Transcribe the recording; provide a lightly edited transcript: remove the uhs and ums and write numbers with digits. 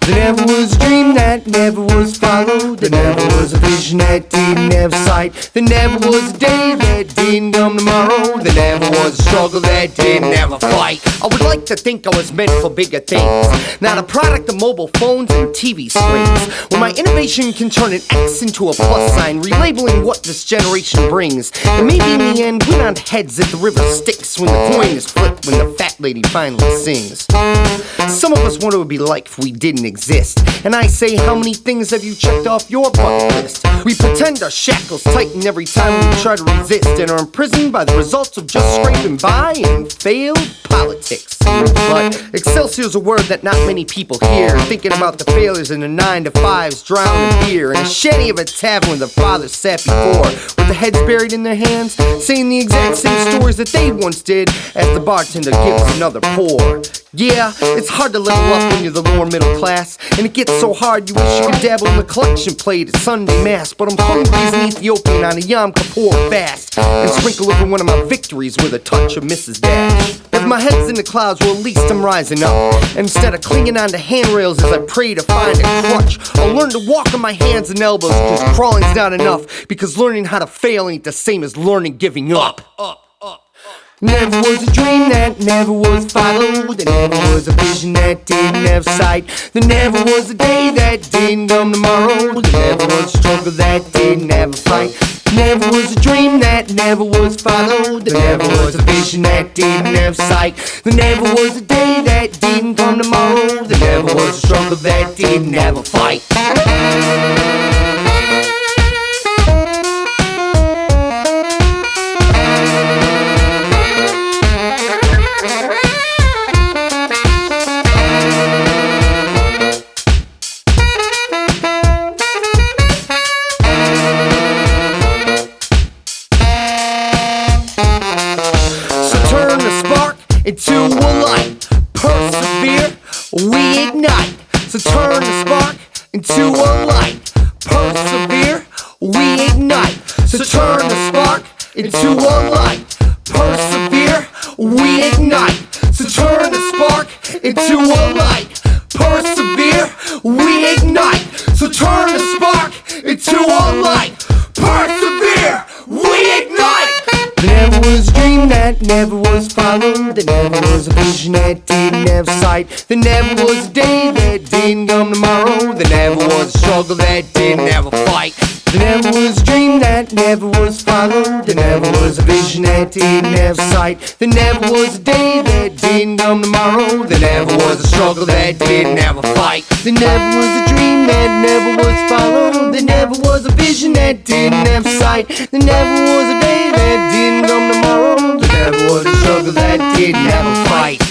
There never was a dream that never was followed. There never was a vision that didn't have sight. There never was a day that didn't come tomorrow. There never was a struggle that didn't have a fight. I would like to think I was meant for bigger things, not a product of mobile phones and TV screens, where my innovation can turn an X into a plus sign, relabeling what this generation brings. And maybe in the end we nod heads at the river Styx when the coin is flipped, when the fat lady finally sings. Some of us wonder what it would be like if we didn't exist, and I say, how many things have you checked off your bucket list? We pretend our shackles tighten every time we try to resist, and are imprisoned by the results of just scraping by and failed politics. But Excelsior's a word that not many people hear, thinking about the failures in the 9-to-5s drowned in beer, in a shanty of a tavern where their fathers sat before, with their heads buried in their hands, saying the exact same stories that they once did, as the bartender gives another pour. Yeah, it's hard to level up when you're the lower middle class, and it gets so hard you wish you could dabble in the collection plate at Sunday Mass. But I'm hungry as an Ethiopian on a Yom Kippur fast, and sprinkle over one of my victories with a touch of Mrs. Dash. If my head's in the clouds, well, at least I'm rising up, and instead of clinging onto handrails as I pray to find a crutch, I'll learn to walk on my hands and elbows, cause crawling's not enough, because learning how to fail ain't the same as learning giving up. Never was a dream that never was followed. There never was a vision that didn't have sight. There never was a day that didn't come tomorrow. There never was a struggle that didn't have a fight. There never was a dream that never was followed. There never was a vision that didn't have sight. There never was a day that didn't come tomorrow. There never was a struggle that didn't have a fight. Into a light, persevere, we ignite. So turn the spark into a light, persevere, we ignite. So turn the spark into a light, persevere, we ignite. So turn the spark into a light, persevere, we ignite. So turn the spark into a light, persevere, we ignite. There never was a dream that never was followed. There never was a vision that didn't have sight. There never was a day that didn't come tomorrow. There never was a struggle that didn't have a fight. There never was a dream that never was followed. There never was a vision that didn't have sight. There never was a day that didn't come tomorrow. There never was a struggle that didn't have a fight. There never was a dream that never was followed. There never was a vision that didn't have sight. There never was a day that didn't come tomorrow. There never was a struggle that didn't have a fight.